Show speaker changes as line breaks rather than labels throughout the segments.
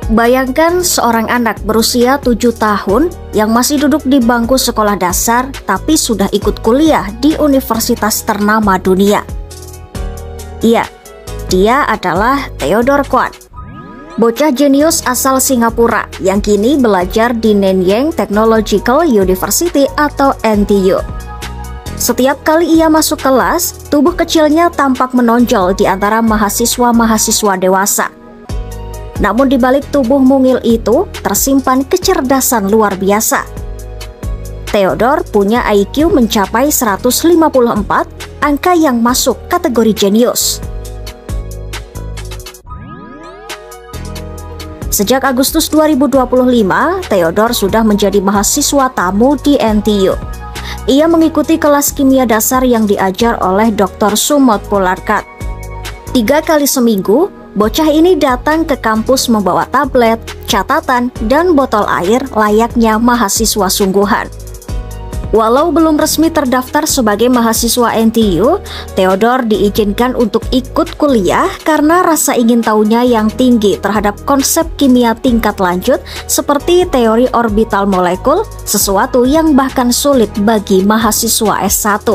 Bayangkan seorang anak berusia 7 tahun yang masih duduk di bangku sekolah dasar tapi sudah ikut kuliah di universitas ternama dunia. Iya, dia adalah Theodore Kwan, bocah jenius asal Singapura yang kini belajar di Nanyang Technological University atau NTU. Setiap kali ia masuk kelas, tubuh kecilnya tampak menonjol di antara mahasiswa-mahasiswa dewasa. Namun di balik tubuh mungil itu tersimpan kecerdasan luar biasa. Theodore punya IQ mencapai 154, angka yang masuk kategori jenius. Sejak Agustus 2025, Theodore sudah menjadi mahasiswa tamu di NTU. Ia mengikuti kelas kimia dasar yang diajar oleh Dr. Sumot Polarkat. 3 kali seminggu, bocah ini datang ke kampus membawa tablet, catatan, dan botol air layaknya mahasiswa sungguhan. Walau belum resmi terdaftar sebagai mahasiswa NTU, Theodore diizinkan untuk ikut kuliah karena rasa ingin tahunya yang tinggi terhadap konsep kimia tingkat lanjut seperti teori orbital molekul, sesuatu yang bahkan sulit bagi mahasiswa S1.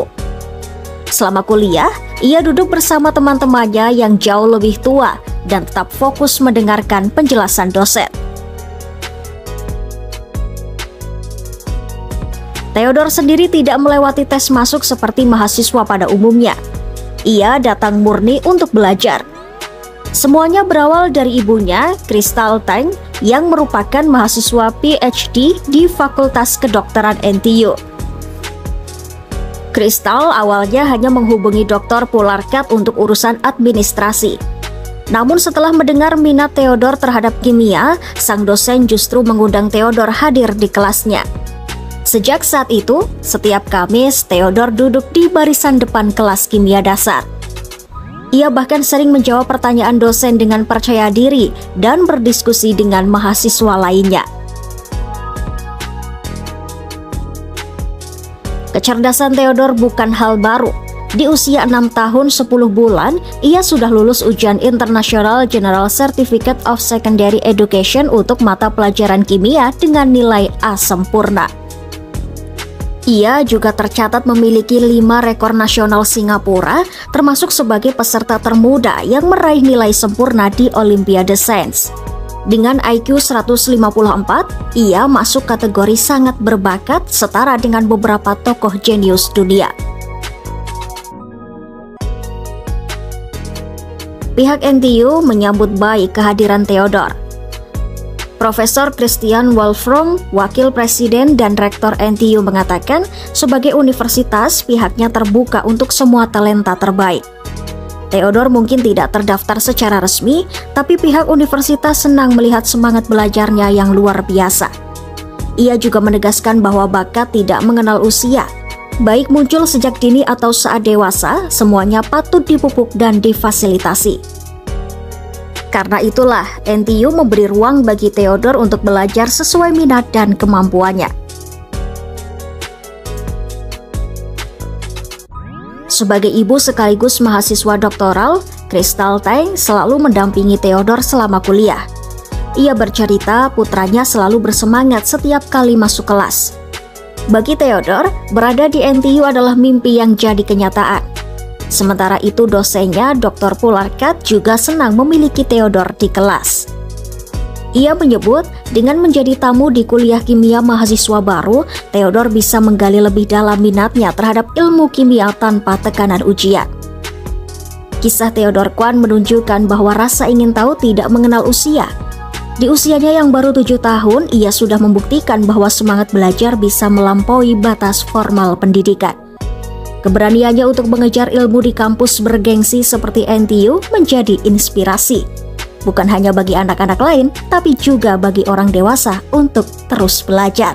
Selama kuliah, ia duduk bersama teman-temannya yang jauh lebih tua dan tetap fokus mendengarkan penjelasan dosen. Theodore sendiri tidak melewati tes masuk seperti mahasiswa pada umumnya. Ia datang murni untuk belajar. Semuanya berawal dari ibunya, Crystal Tang, yang merupakan mahasiswa PhD di Fakultas Kedokteran NTU. Crystal awalnya hanya menghubungi Dr. Polarkat untuk urusan administrasi. Namun setelah mendengar minat Theodore terhadap kimia, sang dosen justru mengundang Theodore hadir di kelasnya. Sejak saat itu, setiap Kamis Theodore duduk di barisan depan kelas kimia dasar. Ia bahkan sering menjawab pertanyaan dosen dengan percaya diri dan berdiskusi dengan mahasiswa lainnya. Kecerdasan Theodore bukan hal baru. Di usia 6 tahun 10 bulan, ia sudah lulus ujian International General Certificate of Secondary Education untuk mata pelajaran kimia dengan nilai A sempurna. Ia juga tercatat memiliki 5 rekor nasional Singapura, termasuk sebagai peserta termuda yang meraih nilai sempurna di Olimpiade Sains. Dengan IQ 154, ia masuk kategori sangat berbakat setara dengan beberapa tokoh jenius dunia. Pihak NTU menyambut baik kehadiran Theodore. Profesor Christian Wolfram, Wakil Presiden dan Rektor NTU mengatakan, sebagai universitas pihaknya terbuka untuk semua talenta terbaik. Theodore mungkin tidak terdaftar secara resmi, tapi pihak universitas senang melihat semangat belajarnya yang luar biasa. Ia juga menegaskan bahwa bakat tidak mengenal usia. Baik muncul sejak dini atau saat dewasa, semuanya patut dipupuk dan difasilitasi. Karena itulah, NTU memberi ruang bagi Theodore untuk belajar sesuai minat dan kemampuannya. Sebagai ibu sekaligus mahasiswa doktoral, Crystal Tang selalu mendampingi Theodore selama kuliah. Ia bercerita putranya selalu bersemangat setiap kali masuk kelas. Bagi Theodore, berada di NTU adalah mimpi yang jadi kenyataan. Sementara itu dosennya, Dr. Polarkat, juga senang memiliki Theodore di kelas. Ia menyebut, dengan menjadi tamu di kuliah kimia mahasiswa baru, Theodore bisa menggali lebih dalam minatnya terhadap ilmu kimia tanpa tekanan ujian. Kisah Theodore Kwan menunjukkan bahwa rasa ingin tahu tidak mengenal usia. Di usianya yang baru 7 tahun, ia sudah membuktikan bahwa semangat belajar bisa melampaui batas formal pendidikan. Keberaniannya untuk mengejar ilmu di kampus bergengsi seperti NTU menjadi inspirasi. Bukan hanya bagi anak-anak lain, tapi juga bagi orang dewasa untuk terus belajar.